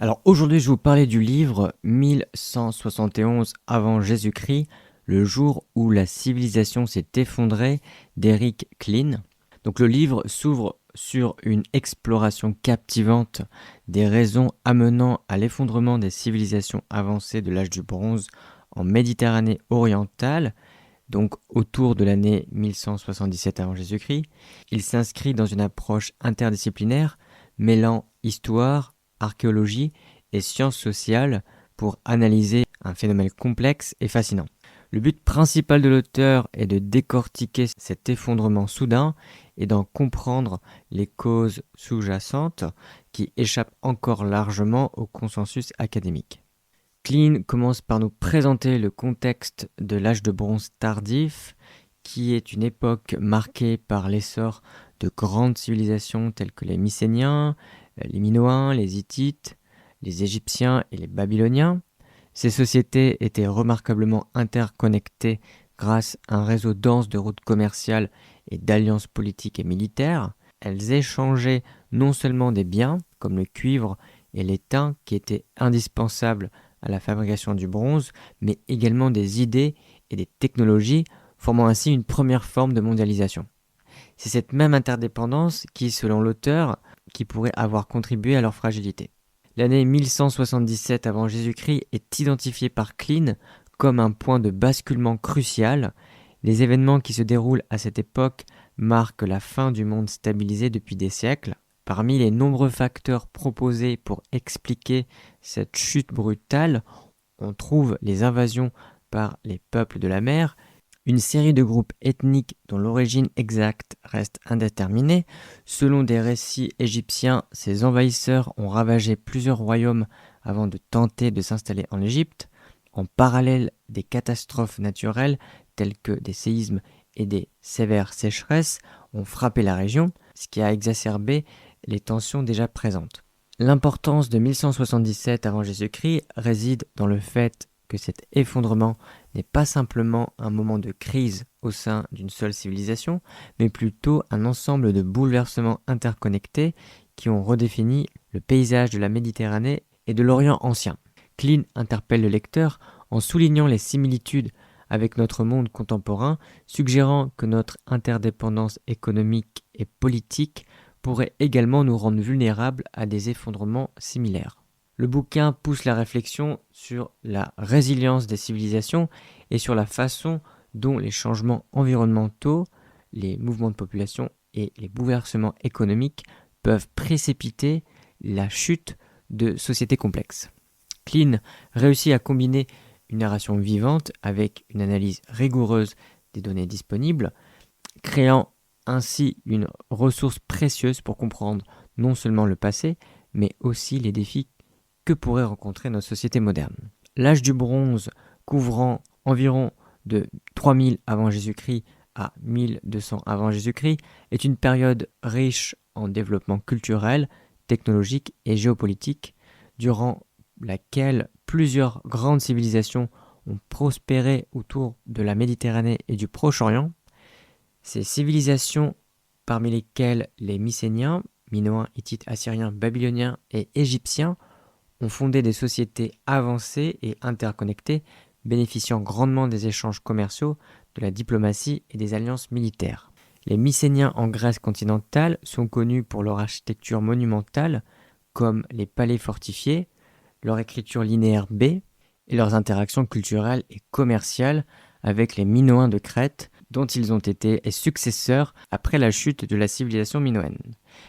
Alors aujourd'hui, je vais vous parler du livre 1171 avant Jésus-Christ, le jour où la civilisation s'est effondrée d'Eric Klein. Donc le livre s'ouvre sur une exploration captivante des raisons amenant à l'effondrement des civilisations avancées de l'âge du bronze en Méditerranée orientale, donc autour de l'année 1177 avant Jésus-Christ. Il s'inscrit dans une approche interdisciplinaire mêlant histoire, archéologie et sciences sociales pour analyser un phénomène complexe et fascinant. Le but principal de l'auteur est de décortiquer cet effondrement soudain et d'en comprendre les causes sous-jacentes qui échappent encore largement au consensus académique. Klein commence par nous présenter le contexte de l'âge de bronze tardif, qui est une époque marquée par l'essor de grandes civilisations telles que les Mycéniens, les Minoens, les Hittites, les Égyptiens et les Babyloniens. Ces sociétés étaient remarquablement interconnectées grâce à un réseau dense de routes commerciales et d'alliances politiques et militaires. Elles échangeaient non seulement des biens, comme le cuivre et l'étain, qui étaient indispensables à la fabrication du bronze, mais également des idées et des technologies, formant ainsi une première forme de mondialisation. C'est cette même interdépendance qui, selon l'auteur, qui pourrait avoir contribué à leur fragilité. L'année 1177 avant Jésus-Christ est identifiée par Klein comme un point de basculement crucial. Les événements qui se déroulent à cette époque marquent la fin du monde stabilisé depuis des siècles. Parmi les nombreux facteurs proposés pour expliquer cette chute brutale, on trouve les invasions par les peuples de la mer, une série de groupes ethniques dont l'origine exacte reste indéterminée. Selon des récits égyptiens, ces envahisseurs ont ravagé plusieurs royaumes avant de tenter de s'installer en Égypte. En parallèle, des catastrophes naturelles telles que des séismes et des sévères sécheresses ont frappé la région, ce qui a exacerbé les tensions déjà présentes. L'importance de 1177 avant Jésus-Christ réside dans le fait que cet effondrement n'est pas simplement un moment de crise au sein d'une seule civilisation, mais plutôt un ensemble de bouleversements interconnectés qui ont redéfini le paysage de la Méditerranée et de l'Orient ancien. Klein interpelle le lecteur en soulignant les similitudes avec notre monde contemporain, suggérant que notre interdépendance économique et politique pourrait également nous rendre vulnérables à des effondrements similaires. Le bouquin pousse la réflexion sur la résilience des civilisations et sur la façon dont les changements environnementaux, les mouvements de population et les bouleversements économiques peuvent précipiter la chute de sociétés complexes. Klein réussit à combiner une narration vivante avec une analyse rigoureuse des données disponibles, créant ainsi une ressource précieuse pour comprendre non seulement le passé, mais aussi les défis que pourrait rencontrer notre société moderne. L'âge du bronze, couvrant environ de 3000 avant Jésus-Christ à 1200 avant Jésus-Christ, est une période riche en développement culturel, technologique et géopolitique, durant laquelle plusieurs grandes civilisations ont prospéré autour de la Méditerranée et du Proche-Orient. Ces civilisations, parmi lesquelles les Mycéniens, Minoens, Hittites, Assyriens, Babyloniens et Égyptiens, ont fondé des sociétés avancées et interconnectées, bénéficiant grandement des échanges commerciaux, de la diplomatie et des alliances militaires. Les Mycéniens en Grèce continentale sont connus pour leur architecture monumentale, comme les palais fortifiés, leur écriture linéaire B et leurs interactions culturelles et commerciales avec les Minoens de Crète, dont ils ont été successeurs après la chute de la civilisation minoenne.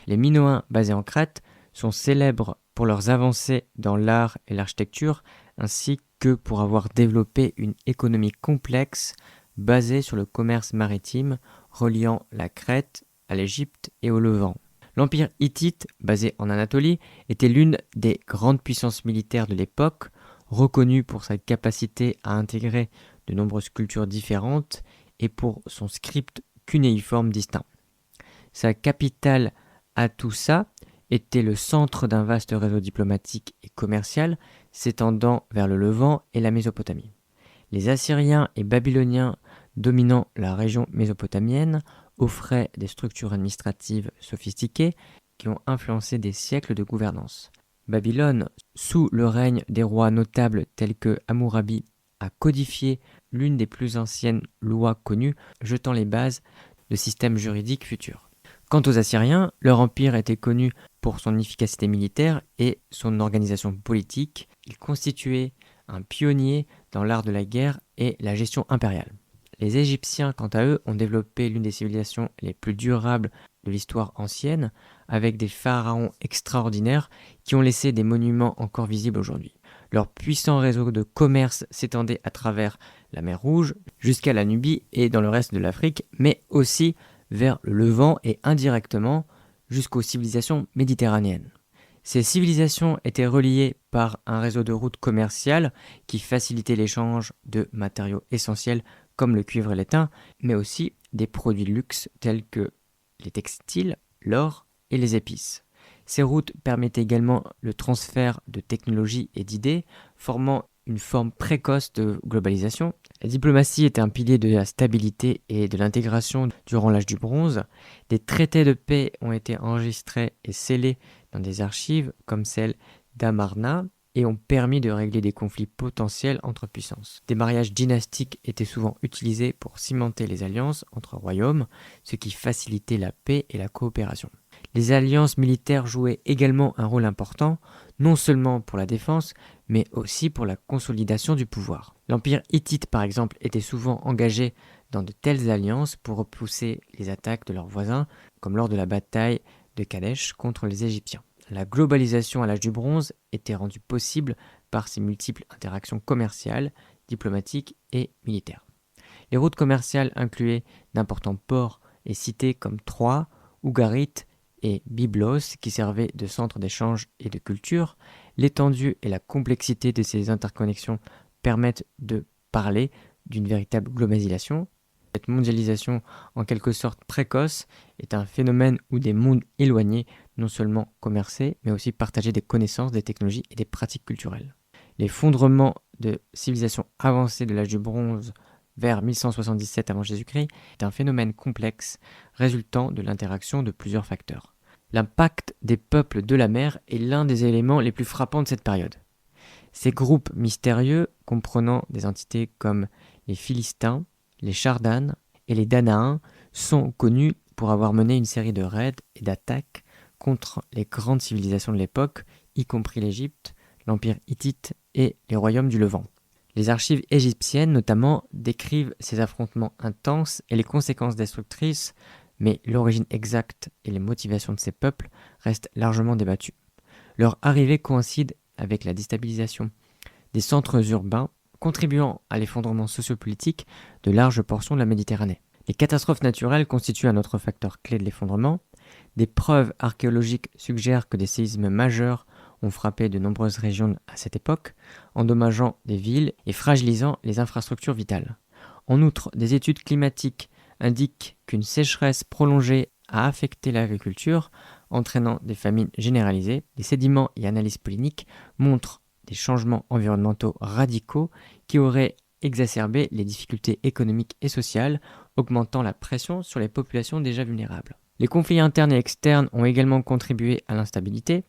Les Minoens basés en Crète sont célèbres pour leurs avancées dans l'art et l'architecture, ainsi que pour avoir développé une économie complexe basée sur le commerce maritime reliant la Crète à l'Égypte et au Levant. L'empire hittite, basé en Anatolie, était l'une des grandes puissances militaires de l'époque, reconnue pour sa capacité à intégrer de nombreuses cultures différentes et pour son script cunéiforme distinct. Sa capitale, Hattusa, était le centre d'un vaste réseau diplomatique et commercial s'étendant vers le Levant et la Mésopotamie. Les Assyriens et Babyloniens dominant la région mésopotamienne offraient des structures administratives sophistiquées qui ont influencé des siècles de gouvernance. Babylone, sous le règne des rois notables tels que Hammurabi, a codifié l'une des plus anciennes lois connues, jetant les bases de systèmes juridiques futurs. Quant aux Assyriens, leur empire était connu pour son efficacité militaire et son organisation politique. Il constituait un pionnier dans l'art de la guerre et la gestion impériale. Les Égyptiens, quant à eux, ont développé l'une des civilisations les plus durables de l'histoire ancienne, avec des pharaons extraordinaires qui ont laissé des monuments encore visibles aujourd'hui. Leur puissant réseau de commerce s'étendait à travers la mer Rouge jusqu'à la Nubie et dans le reste de l'Afrique, mais aussi vers le Levant et indirectement jusqu'aux civilisations méditerranéennes. Ces civilisations étaient reliées par un réseau de routes commerciales qui facilitait l'échange de matériaux essentiels comme le cuivre et l'étain, mais aussi des produits de luxe tels que les textiles, l'or et les épices. Ces routes permettaient également le transfert de technologies et d'idées, formant une forme précoce de globalisation. La diplomatie était un pilier de la stabilité et de l'intégration durant l'âge du bronze. Des traités de paix ont été enregistrés et scellés dans des archives comme celle d'Amarna et ont permis de régler des conflits potentiels entre puissances. Des mariages dynastiques étaient souvent utilisés pour cimenter les alliances entre royaumes, ce qui facilitait la paix et la coopération. Les alliances militaires jouaient également un rôle important, non seulement pour la défense, mais aussi pour la consolidation du pouvoir. L'empire hittite, par exemple, était souvent engagé dans de telles alliances pour repousser les attaques de leurs voisins, comme lors de la bataille de Kadesh contre les Égyptiens. La globalisation à l'âge du bronze était rendue possible par ces multiples interactions commerciales, diplomatiques et militaires. Les routes commerciales incluaient d'importants ports et cités comme Troie, Ougarit et Byblos qui servaient de centre d'échange et de culture. L'étendue et la complexité de ces interconnexions permettent de parler d'une véritable globalisation. Cette mondialisation, en quelque sorte précoce, est un phénomène où des mondes éloignés non seulement commerçaient, mais aussi partageaient des connaissances, des technologies et des pratiques culturelles. L'effondrement de civilisations avancées de l'âge du bronze vers 1177 avant Jésus-Christ est un phénomène complexe résultant de l'interaction de plusieurs facteurs. L'impact des peuples de la mer est l'un des éléments les plus frappants de cette période. Ces groupes mystérieux, comprenant des entités comme les Philistins, les Chardanes et les Danaens, sont connus pour avoir mené une série de raids et d'attaques contre les grandes civilisations de l'époque, y compris l'Égypte, l'Empire hittite et les royaumes du Levant. Les archives égyptiennes, notamment, décrivent ces affrontements intenses et les conséquences destructrices, mais l'origine exacte et les motivations de ces peuples restent largement débattues. Leur arrivée coïncide avec la déstabilisation des centres urbains, contribuant à l'effondrement sociopolitique de larges portions de la Méditerranée. Les catastrophes naturelles constituent un autre facteur clé de l'effondrement. Des preuves archéologiques suggèrent que des séismes majeurs ont frappé de nombreuses régions à cette époque, endommageant des villes et fragilisant les infrastructures vitales. En outre, des études climatiques indiquent qu'une sécheresse prolongée a affecté l'agriculture, entraînant des famines généralisées. Les sédiments et analyses polyniques montrent des changements environnementaux radicaux qui auraient exacerbé les difficultés économiques et sociales, augmentant la pression sur les populations déjà vulnérables. Les conflits internes et externes ont également contribué à l'instabilité.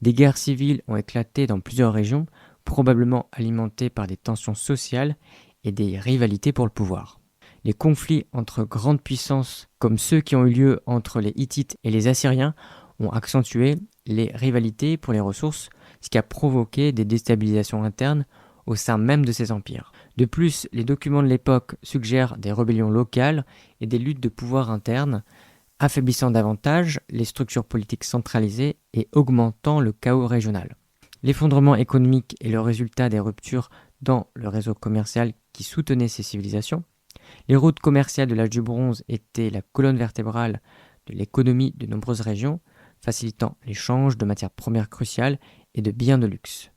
Des guerres civiles ont éclaté dans plusieurs régions, probablement alimentées par des tensions sociales et des rivalités pour le pouvoir. Les conflits entre grandes puissances, comme ceux qui ont eu lieu entre les Hittites et les Assyriens, ont accentué les rivalités pour les ressources, ce qui a provoqué des déstabilisations internes au sein même de ces empires. De plus, les documents de l'époque suggèrent des rébellions locales et des luttes de pouvoir internes, affaiblissant davantage les structures politiques centralisées et augmentant le chaos régional. L'effondrement économique est le résultat des ruptures dans le réseau commercial qui soutenait ces civilisations. Les routes commerciales de l'âge du bronze étaient la colonne vertébrale de l'économie de nombreuses régions, facilitant l'échange de matières premières cruciales et de biens de luxe.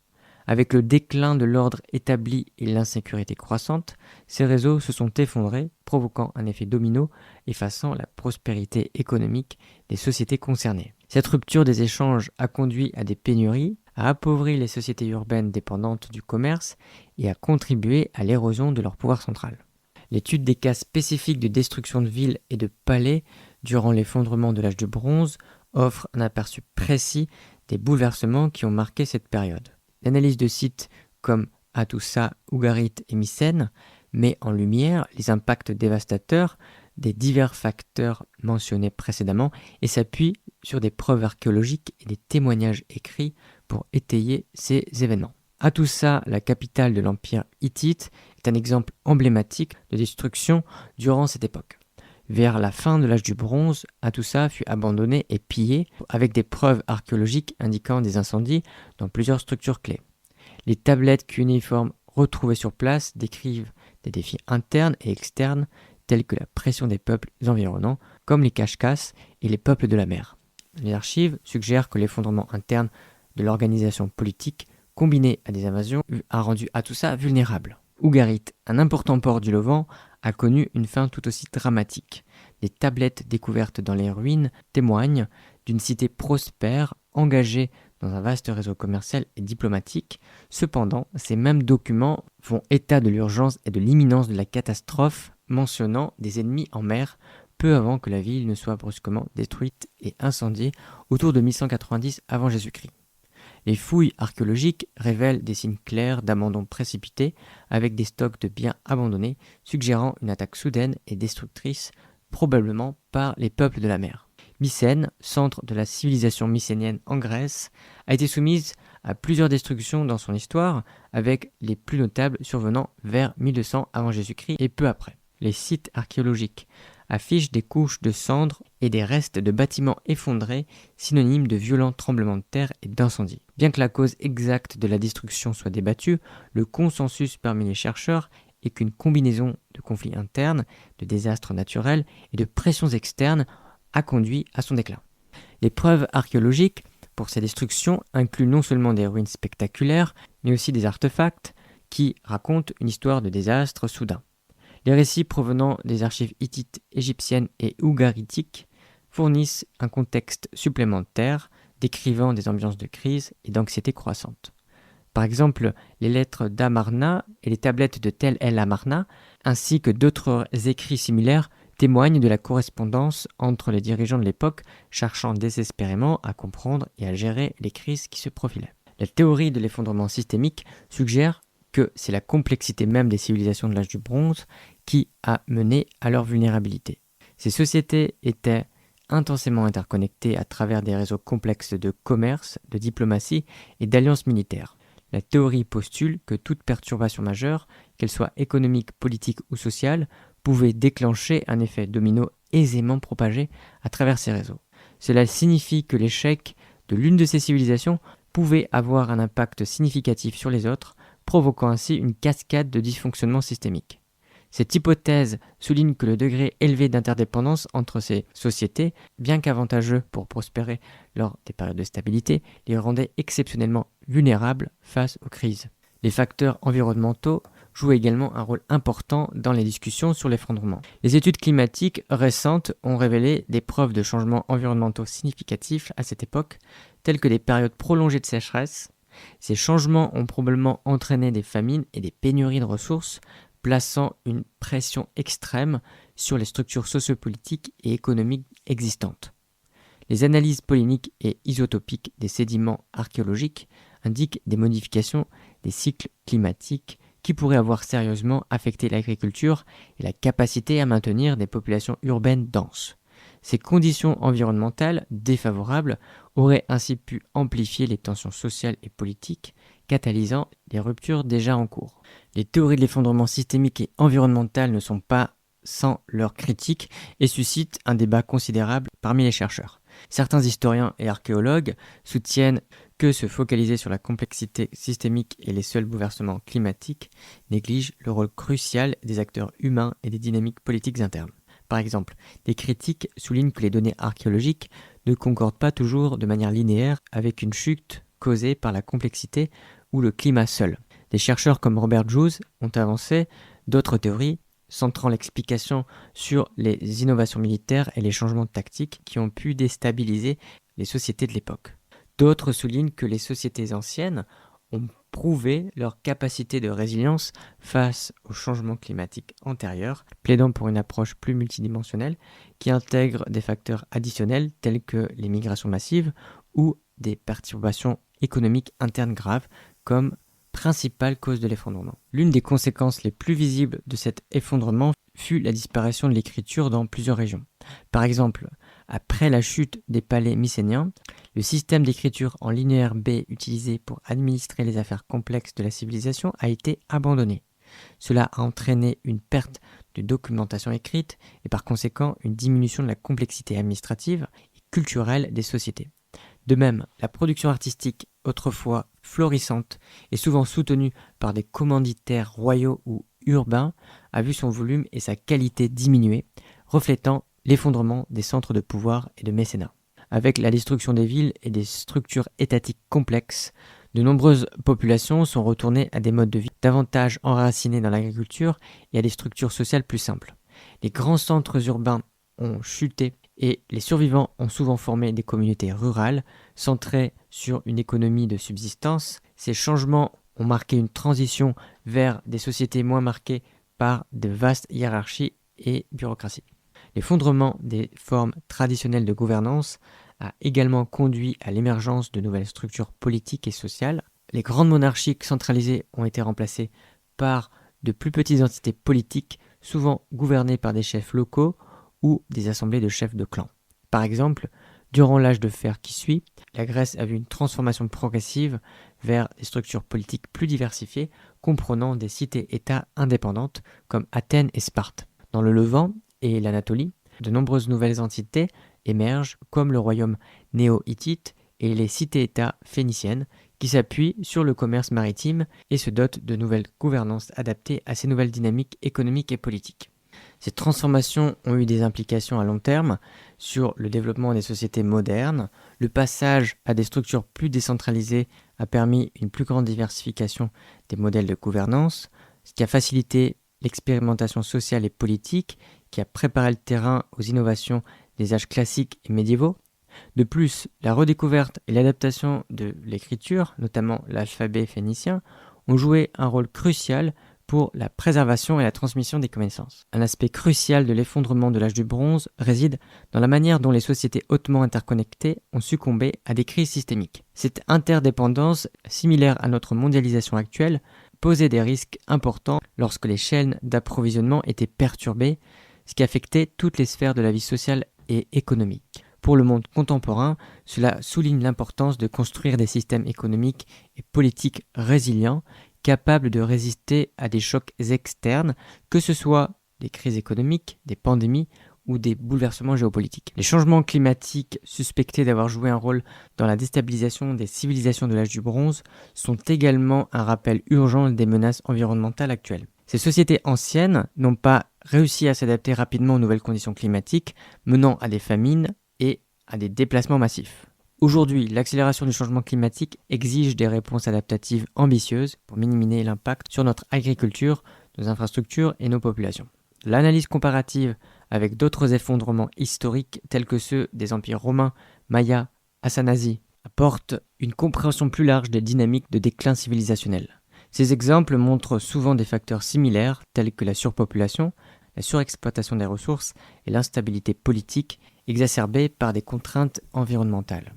Avec le déclin de l'ordre établi et l'insécurité croissante, ces réseaux se sont effondrés, provoquant un effet domino, effaçant la prospérité économique des sociétés concernées. Cette rupture des échanges a conduit à des pénuries, a appauvri les sociétés urbaines dépendantes du commerce et a contribué à l'érosion de leur pouvoir central. L'étude des cas spécifiques de destruction de villes et de palais durant l'effondrement de l'âge du bronze offre un aperçu précis des bouleversements qui ont marqué cette période. L'analyse de sites comme Hattusa, Ugarit et Mycène met en lumière les impacts dévastateurs des divers facteurs mentionnés précédemment et s'appuie sur des preuves archéologiques et des témoignages écrits pour étayer ces événements. Hattusa, la capitale de l'empire hittite, est un exemple emblématique de destruction durant cette époque. Vers la fin de l'âge du bronze, Hattusa fut abandonnée et pillée avec des preuves archéologiques indiquant des incendies dans plusieurs structures clés. Les tablettes cunéiformes retrouvées sur place décrivent des défis internes et externes tels que la pression des peuples environnants, comme les Kashkas et les peuples de la mer. Les archives suggèrent que l'effondrement interne de l'organisation politique, combiné à des invasions, a rendu Hattusa vulnérable. Ugarit, un important port du Levant, a connu une fin tout aussi dramatique. Les tablettes découvertes dans les ruines témoignent d'une cité prospère, engagée dans un vaste réseau commercial et diplomatique. Cependant, ces mêmes documents font état de l'urgence et de l'imminence de la catastrophe, mentionnant des ennemis en mer peu avant que la ville ne soit brusquement détruite et incendiée autour de 1190 avant Jésus-Christ. Les fouilles archéologiques révèlent des signes clairs d'abandon précipité avec des stocks de biens abandonnés suggérant une attaque soudaine et destructrice probablement par les peuples de la mer. Mycène, centre de la civilisation mycénienne en Grèce, a été soumise à plusieurs destructions dans son histoire, avec les plus notables survenant vers 1200 avant Jésus-Christ et peu après. Les sites archéologiques affichent des couches de cendres et des restes de bâtiments effondrés, synonymes de violents tremblements de terre et d'incendies. Bien que la cause exacte de la destruction soit débattue, le consensus parmi les chercheurs est qu'une combinaison de conflits internes, de désastres naturels et de pressions externes a conduit à son déclin. Les preuves archéologiques pour ces destructions incluent non seulement des ruines spectaculaires, mais aussi des artefacts qui racontent une histoire de désastre soudain. Les récits provenant des archives hittites, égyptiennes et ougaritiques fournissent un contexte supplémentaire décrivant des ambiances de crise et d'anxiété croissante. Par exemple, les lettres d'Amarna et les tablettes de Tel el Amarna, ainsi que d'autres écrits similaires, témoignent de la correspondance entre les dirigeants de l'époque cherchant désespérément à comprendre et à gérer les crises qui se profilaient. La théorie de l'effondrement systémique suggère que c'est la complexité même des civilisations de l'âge du bronze qui a mené à leur vulnérabilité. Ces sociétés étaient intensément interconnectées à travers des réseaux complexes de commerce, de diplomatie et d'alliances militaires. La théorie postule que toute perturbation majeure, qu'elle soit économique, politique ou sociale, pouvait déclencher un effet domino aisément propagé à travers ces réseaux. Cela signifie que l'échec de l'une de ces civilisations pouvait avoir un impact significatif sur les autres, provoquant ainsi une cascade de dysfonctionnements systémiques. Cette hypothèse souligne que le degré élevé d'interdépendance entre ces sociétés, bien qu'avantageux pour prospérer lors des périodes de stabilité, les rendait exceptionnellement vulnérables face aux crises. Les facteurs environnementaux jouent également un rôle important dans les discussions sur l'effondrement. Les études climatiques récentes ont révélé des preuves de changements environnementaux significatifs à cette époque, telles que des périodes prolongées de sécheresse. Ces changements ont probablement entraîné des famines et des pénuries de ressources, plaçant une pression extrême sur les structures sociopolitiques et économiques existantes. Les analyses polyniques et isotopiques des sédiments archéologiques indiquent des modifications des cycles climatiques qui pourraient avoir sérieusement affecté l'agriculture et la capacité à maintenir des populations urbaines denses. Ces conditions environnementales défavorables auraient ainsi pu amplifier les tensions sociales et politiques, catalysant les ruptures déjà en cours. Les théories de l'effondrement systémique et environnemental ne sont pas sans leurs critiques et suscitent un débat considérable parmi les chercheurs. Certains historiens et archéologues soutiennent que se focaliser sur la complexité systémique et les seuls bouleversements climatiques néglige le rôle crucial des acteurs humains et des dynamiques politiques internes. Par exemple, des critiques soulignent que les données archéologiques ne concordent pas toujours de manière linéaire avec une chute causée par la complexité ou le climat seul. Des chercheurs comme Robert Jewes ont avancé d'autres théories centrant l'explication sur les innovations militaires et les changements tactiques qui ont pu déstabiliser les sociétés de l'époque. D'autres soulignent que les sociétés anciennes ont prouvé leur capacité de résilience face aux changements climatiques antérieurs, plaidant pour une approche plus multidimensionnelle qui intègre des facteurs additionnels tels que les migrations massives ou des perturbations économiques internes graves comme principale cause de l'effondrement. L'une des conséquences les plus visibles de cet effondrement fut la disparition de l'écriture dans plusieurs régions. Par exemple, après la chute des palais mycéniens, le système d'écriture en linéaire B utilisé pour administrer les affaires complexes de la civilisation a été abandonné. Cela a entraîné une perte de documentation écrite et par conséquent une diminution de la complexité administrative et culturelle des sociétés. De même, la production artistique, autrefois florissante et souvent soutenue par des commanditaires royaux ou urbains, a vu son volume et sa qualité diminuer, reflétant l'effondrement des centres de pouvoir et de mécénat. Avec la destruction des villes et des structures étatiques complexes, de nombreuses populations sont retournées à des modes de vie davantage enracinés dans l'agriculture et à des structures sociales plus simples. Les grands centres urbains ont chuté et les survivants ont souvent formé des communautés rurales centrées sur une économie de subsistance. Ces changements ont marqué une transition vers des sociétés moins marquées par de vastes hiérarchies et bureaucraties. L'effondrement des formes traditionnelles de gouvernance a également conduit à l'émergence de nouvelles structures politiques et sociales. Les grandes monarchies centralisées ont été remplacées par de plus petites entités politiques, souvent gouvernées par des chefs locaux ou des assemblées de chefs de clans. Par exemple, durant l'âge de fer qui suit, la Grèce a vu une transformation progressive vers des structures politiques plus diversifiées, comprenant des cités-États indépendantes comme Athènes et Sparte. Dans le Levant et l'Anatolie, de nombreuses nouvelles entités émergent comme le royaume néo-hittite et les cités-États phéniciennes qui s'appuient sur le commerce maritime et se dotent de nouvelles gouvernances adaptées à ces nouvelles dynamiques économiques et politiques. Ces transformations ont eu des implications à long terme sur le développement des sociétés modernes. Le passage à des structures plus décentralisées a permis une plus grande diversification des modèles de gouvernance, ce qui a facilité l'expérimentation sociale et politique, qui a préparé le terrain aux innovations des âges classiques et médiévaux. De plus, la redécouverte et l'adaptation de l'écriture, notamment l'alphabet phénicien, ont joué un rôle crucial pour la préservation et la transmission des connaissances. Un aspect crucial de l'effondrement de l'âge du bronze réside dans la manière dont les sociétés hautement interconnectées ont succombé à des crises systémiques. Cette interdépendance, similaire à notre mondialisation actuelle, posait des risques importants lorsque les chaînes d'approvisionnement étaient perturbées, ce qui affectait toutes les sphères de la vie sociale et économique. Pour le monde contemporain, cela souligne l'importance de construire des systèmes économiques et politiques résilients, capables de résister à des chocs externes, que ce soit des crises économiques, des pandémies ou des bouleversements géopolitiques. Les changements climatiques suspectés d'avoir joué un rôle dans la déstabilisation des civilisations de l'âge du bronze sont également un rappel urgent des menaces environnementales actuelles. Ces sociétés anciennes n'ont pas réussi à s'adapter rapidement aux nouvelles conditions climatiques, menant à des famines et à des déplacements massifs. Aujourd'hui, l'accélération du changement climatique exige des réponses adaptatives ambitieuses pour minimiser l'impact sur notre agriculture, nos infrastructures et nos populations. L'analyse comparative avec d'autres effondrements historiques tels que ceux des empires romains, mayas, assanazis apporte une compréhension plus large des dynamiques de déclin civilisationnel. Ces exemples montrent souvent des facteurs similaires tels que la surpopulation, la surexploitation des ressources et l'instabilité politique exacerbée par des contraintes environnementales.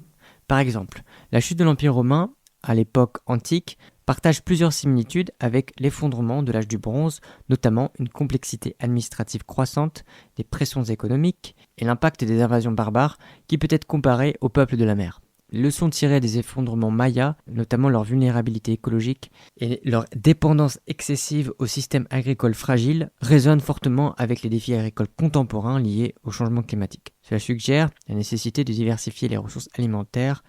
Par exemple, la chute de l'Empire romain, à l'époque antique, partage plusieurs similitudes avec l'effondrement de l'âge du bronze, notamment une complexité administrative croissante, des pressions économiques et l'impact des invasions barbares qui peut être comparé aux peuples de la mer. Les leçons tirées des effondrements mayas, notamment leur vulnérabilité écologique et leur dépendance excessive aux systèmes agricoles fragiles, résonnent fortement avec les défis agricoles contemporains liés au changement climatique. Cela suggère la nécessité de diversifier les ressources alimentaires